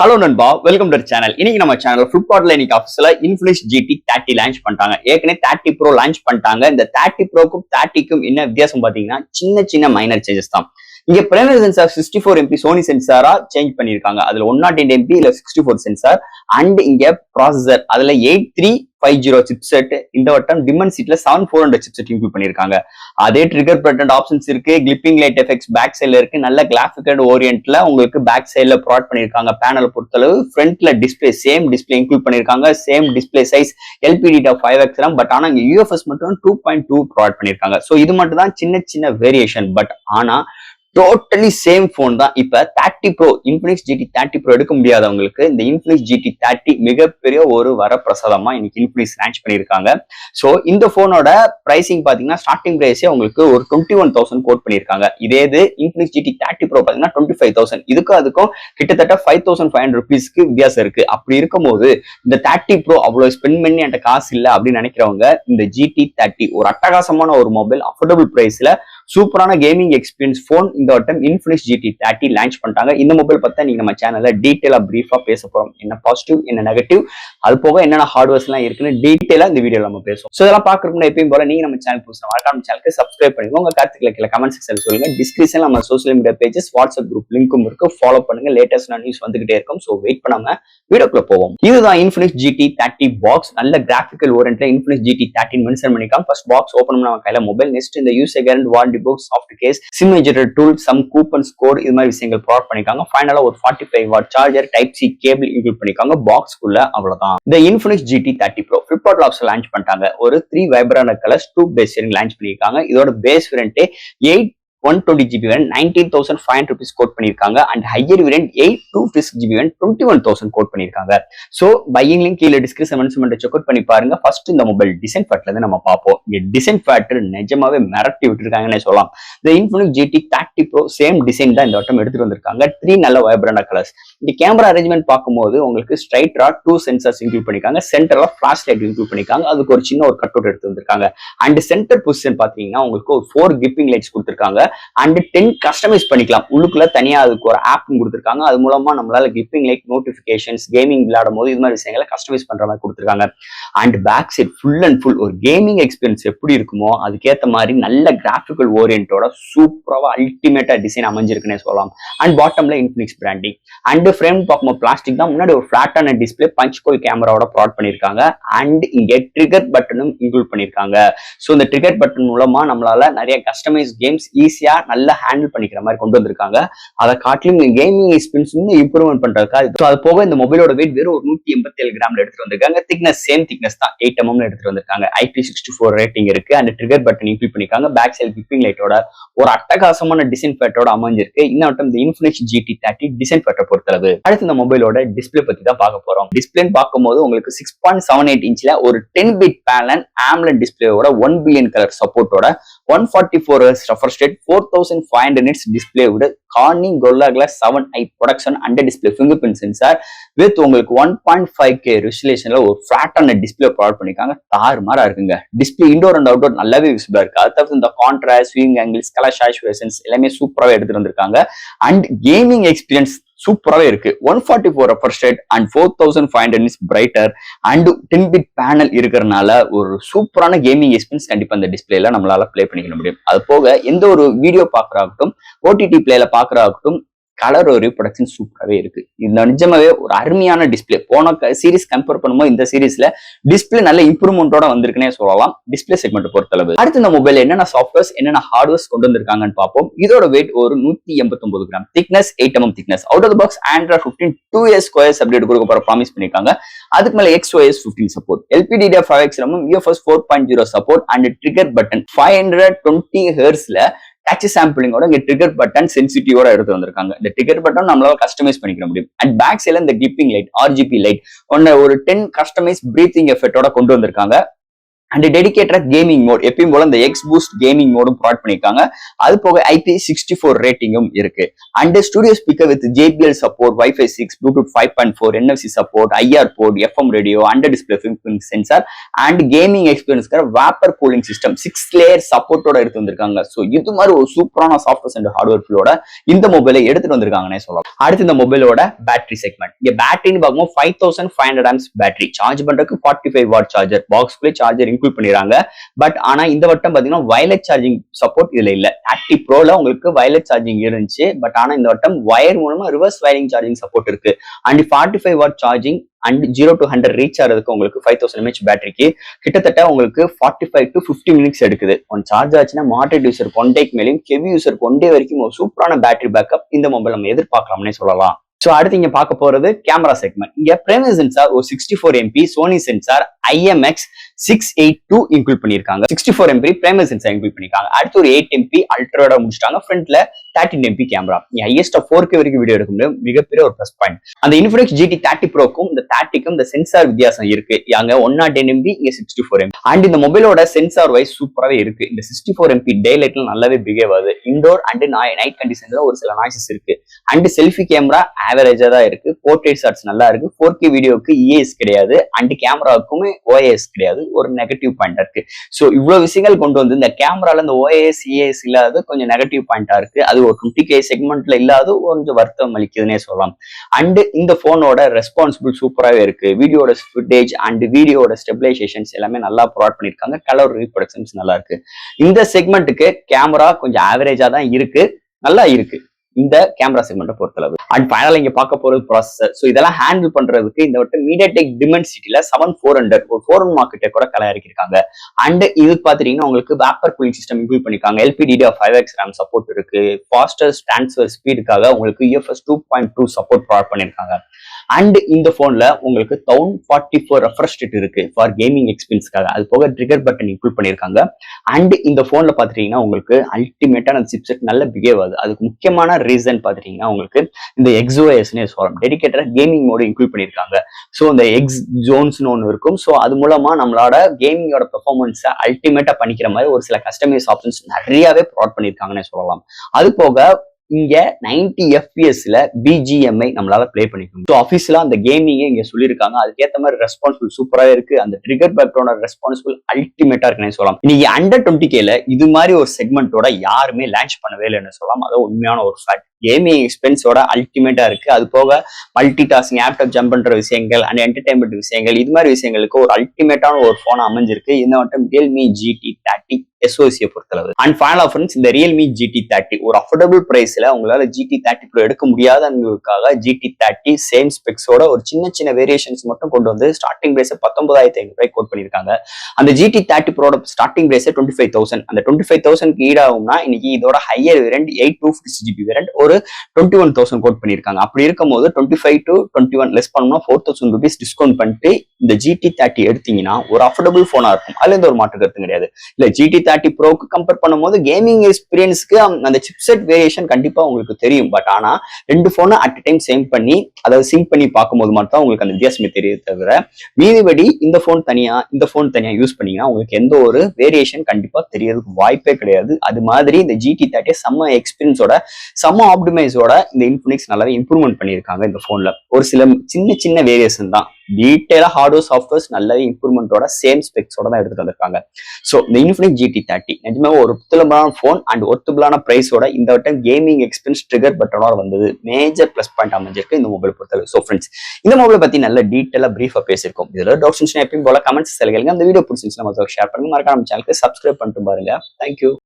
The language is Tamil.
ஹலோ நண்பா, வெல்கம் டு சேனல். இன்னைக்கு நம்ம சேனல் ஃபிளிப்கார்ட்ல இன்னைக்கு ஆஃபீஸ்ல இன்ஃபினிக்ஸ் GT 30 லான்ச் பண்ணிட்டாங்க. ஏற்கனவே 30 Pro லான்ச் பண்ணிட்டாங்க. இந்த 30 Proக்கும் 30க்கும் என்ன வித்தியாசம் பாத்தீங்கன்னா சின்ன சின்ன மைனர் சேஞ்சஸ் தான். இங்க பிரைமரி சென்சார் 64 MP சோனி சென்சாரா சேஞ்ச் பண்ணிருக்காங்க. அதுல 108 MP இல்ல 64 சென்சார் அண்ட் இங்க ப்ராசஸர் அதுல 8350 சிப்செட். இந்த வட்டம் டிமென்சிட்டில 7400 சிப்செட் இன்க்ளூட் பண்ணிருக்காங்க. அதே ட்ரிகர் பட்டன் ஆப்ஷன்ஸ் இருக்கு, கிளிப்பிங் லைட் எஃபெக்ட்ஸ் பேக் சைட்ல இருக்கு, நல்ல கிராஃபிக்கல் ஓரியன்ட்ல உங்களுக்கு பேக் சைட்ல ப்ரொவைட் பண்ணிருக்காங்க. பேனலை பொறுத்தளவு ஃப்ரண்ட்ல டிஸ்பிளே சேம் டிஸ்பிளே இன்க்ளூட் பண்ணிருக்காங்க. Same display size LPDDR 5X RAM. But ஆனா இங்க UFS மட்டும் 2.2 ப்ரொவைட் பண்ணிருக்காங்க. சோ இது மட்டும் தான் சின்ன சின்ன வேரியேஷன். பட் ஆனா டோட்டலி சேம் போன் தான். இப்ப 30 Pro இன்ஃபினிக்ஸ் GT 30 Pro எடுக்க முடியாதவங்களுக்கு இந்த இன்ஃபினிக்ஸ் GT 30 மிகப்பெரிய ஒரு வரப்பிரசாதமா இன்னைக்கு இன்ஃபினிக்ஸ் லான்ச் பண்ணிருக்காங்க. சோ இந்த போனோட பிரைசிங் பாத்தீங்கன்னா ஸ்டார்டிங் பிரைஸே உங்களுக்கு ஒரு 21,000 கோட் பண்ணிருக்காங்க. இதே இது இன்ஃபினிக்ஸ் GT 30 Pro பாத்தீங்கன்னா 25,000. இதுக்கும் அதுக்கும் கிட்டத்தட்ட 5,500 rupeesக்கு வித்தியாசம் இருக்கு. அப்படி இருக்கும்போது இந்த 30 Pro அவ்வளவு ஸ்பெண்ட் பண்ணி என்கிட்ட காசு இல்லை அப்படின்னு நினைக்கிறவங்க இந்த GT 30 ஒரு அட்டகாசமான ஒரு மொபைல் அஃபோர்டபுள் பிரைஸ்ல சூப்பரான கேமிங் எக்ஸ்பீரியன்ஸ் போன் இந்த வட்டம் இன்ஃபினிக்ஸ் GT 30 லான்ச் பண்ணிட்டாங்க. இந்த மொபைல் பத்தி நீங்க நம்ம சேனல்ல டீடைலா பிரீஃபா பேச போறோம். என்ன பாசிட்டிவ் என்ன நெகட்டிவ், அது போக என்னென்ன ஹார்ட்வேர்ஸ் எல்லாம் இருக்குன்னு டீடைலா இந்த வீடியோல நம்ம பேசுவோம். சோ இதெல்லாம் பாக்குறதுக்கு எப்பயும் போல நீங்க நம்ம சேனல் புதுசா மறக்காம சேனலுக்கு சப்ஸ்கிரைப் பண்ணுங்க. உங்க கருத்துக்களை கீழே கமெண்ட் செக்ஷன்ல சொல்லுங்க. டிஸ்கிரிப்ஷன்ல நம்ம social media pages, WhatsApp group லிங்க்கும் இருக்கு. ஃபாலோ பண்ணுங்க. லேட்டஸ்ட் நியூஸ் வந்துகிட்டே இருக்கும். சோ வெயிட் பண்ணாம வீடியோக்குள்ள போவோம். இதுதான் இன்ஃபினிக்ஸ் GT 30 பாக்ஸ். நல்ல கிராஃபிக்கல் ஓரியன்ட்ல இன்ஃபினிக்ஸ் GT 30 மென்ஷன் பண்ணிருக்காங்க. ஃபர்ஸ்ட் பாக்ஸ் ஓபன் பண்ணா நம்ம கையில மொபைல், நெக்ஸ்ட் இந்த user guarantee, warranty book, soft case, SIM ejector tool, some coupons code, இது மாதிரி விஷயங்கள் ப்ரொவைட் பண்ணிருக்காங்க. ஃபைனலா ஒரு 45 watt charger, type C cable include பண்ணிருக்காங்க. பாக்ஸ்க்குள்ள அவ்வளவுதான். இந்த Infinix GT 30 Pro Flipkart option launch பண்ணிட்டாங்க. ஒரு 3 vibrant colours 2 base variant launch பண்ணிருக்காங்க. இதோட base variant 120GB variant 19,500 rupees quote பண்ணிருக்காங்க. And higher variant 256GB variant 21,000 quote பண்ணிருக்காங்க. சோ பையிங் லிங்க் கீழே டிஸ்கிரிப்ஷன் மென்ஷன் செக் அவுட் பண்ணி பாருங்க. ஃபர்ஸ்ட் இந்த மொபைல் டிசைன் ஃபேக்டர்ல இருந்து நம்ம பார்ப்போம். இந்த டிசைன் ஃபேக்டர் நிஜமாவே மிரட்டி விட்டுருக்காங்கன்னு சொல்லலாம். இந்த Infinix GT 30 Pro same design தான் இந்த வட்டம் எடுத்துட்டு வந்திருக்காங்க. 3 நல்ல வைப்ரண்ட் கலர்ஸ். இந்த கேமரா அரேஞ்ச்மெண்ட் பார்க்கும்போது உங்களுக்கு ஸ்ட்ரைட்டா 2 சென்சார்ஸ் இன்க்ளூட் பண்ணிருக்காங்க. சென்டர்ல ஃபிளாஷ் லைட் இன்க்ளூட் பண்ணிருக்காங்க. அதுக்கு ஒரு சின்ன ஒரு கட் அவுட் எடுத்து வந்திருக்காங்க. அண்ட் சென்டர் பொசிஷன் பாத்தீங்கன்னா உங்களுக்கு ஒரு 4 கிப்பிங் லைட்ஸ் கொடுத்திருக்காங்க. அண்ட் 10 கஸ்டமைஸ் பண்ணிக்கலாம். உள்ளுக்குள்ள தனியா அதுக்கு ஒரு ஆப் கொடுத்திருக்காங்க. அது மூலமா நம்மளால கிப்பிங் லைட், நோட்டிபிகேஷன்ஸ், கேமிங் விளையாடும் போது இது மாதிரி விஷயங்களை கஸ்டமைஸ் பண்ற மாதிரி கொடுத்திருக்காங்க. And back side full and full ஒரு கேமிங் எக்ஸ்பீரியன்ஸ் எப்படி இருக்குமோ அதுக்கேற்ற மாதிரி நல்ல கிராஃபிக்கல் ஓரியன்டோட சூப்பராக அல்டிமேட்டா டிசைன் அமைஞ்சிருக்குன்னே சொல்லலாம். அண்ட் பாட்டம்ல இன்ஃபினிக்ஸ் பிராண்டிங். அண்ட் ஃப்ரேம் பார்க்கும்போது பிளாஸ்டிக் தான். முன்னாடி ஒரு பிளாட்டான டிஸ்பிளே பஞ்ச் கோல் கேமராவோட ப்ராட் பண்ணிருக்காங்க. அண்ட் இங்க ட்ரிகர் பட்டனும் இன்க்ளூட் பண்ணிருக்காங்க. ஸோ இந்த ட்ரிகர் பட்டன் மூலமா நம்மளால நிறைய கஸ்டமைஸ் கேம்ஸ் ஈஸியா நல்லா ஹேண்டில் பண்ணிக்கிற மாதிரி கொண்டு வந்திருக்காங்க. அதை காட்டிலும் கேமிங் எக்ஸ்பீரியன்ஸ் இன்னும் இம்ப்ரூவ்மெண்ட் பண்றதுக்காக அது போக இந்த மொபைலோட வெயிட் வெறும் ஒரு 187 கிராம்ல எடுத்துட்டு வந்திருக்காங்க. திக்னஸ் சேம் திக்னஸ் தான் 8 mm எடுத்துட்டு வந்திருக்காங்க. IP64 ரேட்டிங் இருக்கு. அண்ட் ட்ரிகர் பட்டன் இன்க்ளூட் பண்ணிருக்காங்க. பேக் சைடு கிப்பிங் லைட்டோட ஒரு அட்டகாசமான டிசைன் ஃபேட்டோட அமைஞ்சிருக்கு. இன்னும் இந்த இன்ஃபினிக்ஸ் GT 30 டிசைன் ஃபேட்டை பொறுத்தளவு. அடுத்து இந்த மொபைலோட டிஸ்பிளே பத்தி தான் பார்க்க போறோம். டிஸ்பிளேன்னு பார்க்கும்போது உங்களுக்கு 6.78 இன்ச்ல ஒரு 10-bit பேனல் AMOLED டிஸ்பிளேயோட 1 பில்லியன் கலர் சப்போர்ட்டோட 144 Hz refresh rate, 4500 nits display விட Corning Gorilla Glass 7i protection under display fingerprint sensor with உங்களுக்கு 1.5K ரெசல்யூஷன்ல ஒரு ஃபிளாட்டான டிஸ்பிளே ப்ரொவைட் பண்ணிருக்காங்க. தாறுமாறா இருக்குங்க. டிஸ்பிளே இன்டோர் அண்ட் அவுட்டோர் நல்லாவே விசிபிளா இருக்கு. அது தவிர்த்து இந்த கான்ட்ராஸ்ட், வியூயிங் ஆங்கிள்ஸ், கலர் சாச்சுரேஷன்ஸ் எல்லாமே சூப்பராகவே எடுத்துட்டு வந்திருக்காங்க. அண்ட் கேமிங் எக்ஸ்பீரியன்ஸ் சூப்பராகவே இருக்கு. 144 refresh rate and 4500 nits brighter and 10-bit panel இருக்கிறதுனால ஒரு சூப்பரான கேமிங் எக்ஸ்பீரியன்ஸ் கண்டிப்பா இந்த டிஸ்பிளேல நம்மளால பிளே பண்ணிக்க முடியும். அது போக எந்த ஒரு வீடியோ பாக்குறாகட்டும், OTT பிளேல பாக்குறாகட்டும், கலர் ஒரு ப்ரொடக்ஷன் சூப்பராகவே இருக்கு. இந்த நிஜமாவே ஒரு அருமையான டிஸ்பிளே. போன சீரிஸ் கம்பேர் பண்ணும்போது இந்த சீரிஸ்ல டிஸ்பிளே நல்ல இம்ப்ரூவ்மெண்டோட வந்திருக்குன்னே சொல்லலாம் டிஸ்பிளே செக்மெண்ட் பொறுத்தளவு. அடுத்து இந்த மொபைல் என்னென்ன சாஃப்ட்வேர்ஸ் என்னென்ன ஹார்ட்வேர்ஸ் கொண்டு வந்திருக்காங்கன்னு பார்ப்போம். இதோட வெயிட் ஒரு 189 gram, thickness 8 mm thickness. Out of the box Android 15 2 OS update கொடுக்க போற ப்ராமிஸ் பண்ணிருக்காங்க. அதுக்கு மேல XOS 15 support, LPDDR 5X RAM, UFS 4.0 support and trigger button 520 Hzல டச் சாம்பிளிங்கோட இங்க ட்ரிகர் பட்டன் சென்சிட்டிவோட எடுத்து வந்திருக்காங்க. இந்த ட்ரிகர் பட்டன் நம்மளால கஸ்டமைஸ் பண்ணிக்க முடியும். அண்ட் பேக் சைடுல இந்த கிப்பிங் லைட், RGB லைட் ஒரு 10 கஸ்டமைஸ் பிரீத்திங் எஃபெக்டோட கொண்டு வந்திருக்காங்க. அண்ட் டெடிகேட்டட் கேமிங் மோட் எப்பயும் போல இந்த எக்ஸ் பூஸ்ட் கேமிங் மோடும் ப்ரொவைட் பண்ணிருக்காங்க. அது போக IP64 ரேட்டிங்கும் இருக்கு. And studio speaker with JBL support, Wi-Fi 6, Bluetooth 5.4, NFC support, IR port, FM radio, under display finger sensor and gaming எக்ஸ்பீரியன்ஸ்க்கு வேப்பர் கூலிங் சிஸ்டம் 6 லேயர் சப்போர்ட்டோட எடுத்து வந்திருக்காங்க. ஸோ இது மாதிரி ஒரு சூப்பரான சாஃப்ட்வேர் அண்ட் ஹார்ட்வேர் ஃபுல்லோட இந்த மொபைலை எடுத்துட்டு வந்திருக்காங்கன்னே சொல்லலாம். அடுத்து இந்த மொபைலோட பேட்டரி செக்மெண்ட். இங்க பேட்டரின்னு பார்க்கும்போது 5500 amps பேட்டரி, சார்ஜ் பண்றதுக்கு 45 வாட் சார்ஜர், பாக்ஸ்குள்ளே சார்ஜர் இன்க்ளூட் பண்ணிடுறாங்க. பட் ஆனா இந்த வட்டம் பாத்தீங்கன்னா வயர்லெஸ் சார்ஜிங் சப்போர்ட் இதுல இல்ல. 30 ப்ரோல உங்களுக்கு வயர்லெஸ் சார்ஜிங் இருந்துச்சு. பட் ஆனா இந்த வட்டம் வயர் மூலமா ரிவர்ஸ் வயரிங் சார்ஜிங் சப்போர்ட் இருக்கு. And 45 watt charging and 0 to 100 reach ஆகிறதுக்கு உங்களுக்கு 5000 mAh பேட்டரிக்கு கிட்டத்தட்ட உங்களுக்கு 45 to 50 மினிட்ஸ் எடுக்குது. ஒன் சார்ஜ் ஆச்சுன்னா மாடரேட் யூசருக்கு 1 டேக்கு மேலேயும், ஹெவி யூசருக்கு 1 டே வரைக்கும் ஒரு சூப்பரான பேட்டரி பேக்கப் இந்த மொபைல் நம்ம எதிர்பார்க்கலாம்னே சொல்லலாம். சோ அடுத்து இங்க பார்க்க போறது கேமரா செக்மெண்ட். இங்க பிரைமரி சென்சார் ஒரு 64 MP Sony sensor IMX682 include பண்ணிருக்காங்க. 64 MP பிரைமரி சென்சார் இன்க்ளூட் பண்ணிருக்காங்க. அடுத்து ஒரு 8 MP அல்ட்ராவோட முடிச்சிட்டாங்க. ஃப்ரண்ட்ல 13 MP கேமரா. ஹையஸ்ட் 4K வரைக்கும் வீடியோ எடுக்க முடியும். மிகப்பெரிய ஒரு பிளஸ் பாயிண்ட். அந்த இன்ஃபினிக்ஸ் GT 30 ப்ரோக்கும் இந்த 30க்கும் இந்த சென்சார் வித்தியாசம் இருக்கு. அங்க 110 MP, இங்க 64 MP. அண்ட் இந்த மொபைலோட சென்சார் வைஸ் சூப்பராகவே இருக்கு. இந்த 64 MP டே லைட்ல நல்லாவே பிஹேவ் ஆகுது. இண்டோர் அண்ட் நைட் கண்டிஷன்ல ஒரு சில நாய்ஸஸ் இருக்கு. அண்ட் செல்ஃபி கேமரா ஆவரேஜா தான் இருக்கு. போர்ட்ரேட் ஷாட்ஸ் நல்லா இருக்கு. 4K வீடியோக்கு EAS கிடையாது. அண்ட் கேமராவுக்குமே OIS கிடையாது. ஒரு நெகட்டிவ் பாயிண்டா இருக்கு. சோ இவ்வளவு விஷயங்கள் கொண்டு வந்து இந்த கேமரால இந்த OIS EAS இல்லாத கொஞ்சம் நெகட்டிவ் பாயிண்டா இருக்கு. அது ஒரு 20K செக்மெண்ட்ல இல்லாத கொஞ்சம் வருத்தம் அளிக்குதுன்னே சொல்லலாம். அண்ட் இந்த போனோட ரெஸ்பான்சிபிள் சூப்பராகவே இருக்கு. வீடியோட ஃபுட்டேஜ் அண்ட் வீடியோட ஸ்டெபிலைசேஷன்ஸ் எல்லாமே நல்லா ப்ரொவைட் பண்ணிருக்காங்க. கலர் ரீப்ரொடக்ஷன்ஸ் நல்லா இருக்கு. இந்த செக்மெண்ட்டுக்கு கேமரா கொஞ்சம் ஆவரேஜா தான் இருக்கு. நல்லா இருக்கு இந்த கேமரா செக்மெண்ட்டை பொறுத்தளவு. அண்ட் ஃபைனலா இங்க பார்க்க போறது ப்ராசஸர். ஸோ இதெல்லாம் ஹேண்டில் பண்றதுக்கு இந்த வட்டம் MediaTek Dimensity-ல 7400 ஒரு 4 மார்க்கெட்டை கூட கலையாக்கிருக்காங்க. அண்ட் இது பாத்தீங்கன்னா உங்களுக்கு வேப்பர் கூலிங் சிஸ்டம் இன்க்ளூட் பண்ணிருக்காங்க. LPDDR5X RAM சப்போர்ட் இருக்கு. ஃபாஸ்டஸ்ட் ட்ரான்ஸ்ஃபர் ஸ்பீடுக்காக உங்களுக்கு UFS 2.2 சப்போர்ட் ப்ரொவைட் பண்ணிருக்காங்க. அண்ட் இந்த போன்ல உங்களுக்கு 1044 ரெஃப்ரெஷ் ரேட் இருக்கு ஃபார் கேமிங் எக்ஸ்பீரியன்ஸ்க்காக. அது போக ட்ரிகர் பட்டன் இன்க்ளூட் பண்ணிருக்காங்க. அண்ட் இந்த போன்ல பாத்தீங்கன்னா உங்களுக்கு அல்டிமேட்டான சிப்செட் நல்ல பிஹேவ் ஆகுது. அதுக்கு முக்கியமான ரீசன் பாத்தீங்கன்னா உங்களுக்கு இந்த XOSனே சொல்லலாம். டெடிகேட்டட் கேமிங் மோடு இன்க்ளூட் பண்ணிருக்காங்க. ஸோ இந்த எக்ஸ் ஜோன்ஸ்னு ஒன்று இருக்கும். ஸோ அது மூலமா நம்மளோட கேமிங்கோட பெர்ஃபார்மன்ஸை அல்டிமேட்டா பண்ணிக்கிற மாதிரி ஒரு சில கஸ்டமைஸ் ஆப்ஷன்ஸ் நிறையவே ப்ரொவைட் பண்ணிருக்காங்கன்னு சொல்லலாம். அது போக இங்க 90 FPS-ல BGMI நம்மளால பிளே பண்ணிக்கணும். ஸோ அஃபீஷியலா அந்த கேமிங்க இங்க சொல்லியிருக்காங்க. அதுக்கேற்ற மாதிரி ரெஸ்பான்சிபிள் சூப்பராக இருக்கு. அந்த ட்ரிகர் பேக்ரவுண்டோட ரெஸ்பான்சிபிள் அல்டிமேட்டா இருக்குன்னு சொல்லலாம். இன்னைக்கு அண்டர் 20K-ல இது மாதிரி ஒரு செக்மெண்டோட யாருமே லான்ச் பண்ணவே இல்லைன்னு சொல்லலாம். அது உண்மையான ஒரு ஃபேக்ட். கேமிங் எக்ஸ்பென்ஸோட அல்டிமேட்டா இருக்கு. அது போக மல்டி டாஸ்கிங், லேப்டாப் ஜம்ப் பண்ற விஷயங்கள் அண்ட் என்டர்டைன்மெண்ட் விஷயங்கள் இது மாதிரி விஷயங்களுக்கு ஒரு அல்டிமேட்டான ஒரு போன் அமைஞ்சிருக்கு. இந்த மட்டும் Realme GT 30 SoC பொறுத்தளவு. அண்ட் ஃபைனல் ஃப்ரெண்ட்ஸ் இந்த Realme GT 30 ஒரு அஃபோர்டபுள் பிரைஸ்ல உங்களால GT 30 Pro எடுக்க முடியாதவங்களுக்காக GT 30 சேம் ஸ்பெக்ஸோட ஒரு சின்ன சின்ன வேரியேஷன்ஸ் மட்டும் கொண்டு வந்து ஸ்டார்டிங் பிரைஸ் 19500 கோட் பண்ணிருக்காங்க. அந்த GT 30 Pro ஸ்டார்டிங் பிரைஸ் 25000. அந்த 25000க்கு ஈடாகும்னா இன்னைக்கு இதோட ஹையர் வேரியன்ட் 8256GB வேரியன்ட் ஒரு 21000 கோட் பண்ணிருக்காங்க. அப்படி இருக்கும் போது 25 to 21 லெஸ் பண்ணோம்னா 4000 rupees டிஸ்கவுண்ட் பண்ணிட்டு இந்த GT 30 எடுத்தீங்கன்னா ஒரு அஃபோர்டபுள் போனா இருக்கும். அதுல இருந்து ஒரு மாற்று கருத்து கிடையாது. இல்ல GT 30 Proக்கு கம்பேர் பண்ணும்போது கேமிங் எக்ஸ்பீரியன்ஸ்க்கு அந்த சிப்செட் வேரியேஷன் கண்டிப்பா உங்களுக்கு தெரியும். பட் ஆனா ரெண்டு போனை அட் டைம் சேம் பண்ணி அதாவது சிங்க் பண்ணி பார்க்கும்போது மட்டும் உங்களுக்கு அந்த வித்தியாசமே தெரியுது தவிர மீதிபடி இந்த போன் தனியா யூஸ் பண்ணீங்கன்னா உங்களுக்கு எந்த ஒரு வேரியேஷன் கண்டிப்பா தெரியறதுக்கு வாய்ப்பே கிடையாது. அது மாதிரி இந்த GT 30 செம்ம எக்ஸ்பீரியன்ஸோட செம்ம ஆப்டிமைஸோட இந்த இன்ஃபினிக்ஸ் நல்லாவே இம்ப்ரூவ்மெண்ட் பண்ணியிருக்காங்க. இந்த போன்ல ஒரு சில சின்ன வேரியேஷன் தான். டீட்டெயிலா ஹார்ட்வேர் சாஃப்ட்வேர்ஸ் நல்லாவே இம்ப்ரூவ்மெண்டோட சேம் ஸ்பெக்ஸோட தான் எடுத்துட்டு வந்திருக்காங்க. ஸோ இந்த இன்ஃபினிக்ஸ் GT 30 நிஜமே ஒரு ஒர்த்தபிளான போன் அண்ட் ஒர்த்தபிளான பிரைஸோட இந்த வட்டம் கேமிங் எக்ஸ்பீரியன்ஸ் ட்ரிகர் பட்டனோட வந்தது மேஜர் பிளஸ் பாயிண்ட் அமைஞ்சிருக்கு இந்த மொபைல் பொறுத்தவரை. ஸோ ஃப்ரெண்ட்ஸ் இந்த மொபைலை பத்தி நல்ல டீட்டெயிலா பிரீஃபா பேசியிருக்கோம். இதுல டவுட்ஸ் எப்பயும் போல கமெண்ட்ஸ் கேளுங்க. அந்த வீடியோ பிடிச்சிருந்துச்சுன்னா ஷேர் பண்ணுங்க. மறக்காம சேனலுக்கு சப்ஸ்கிரைப் பண்ணிட்டு பாருங்க. தேங்க்யூ.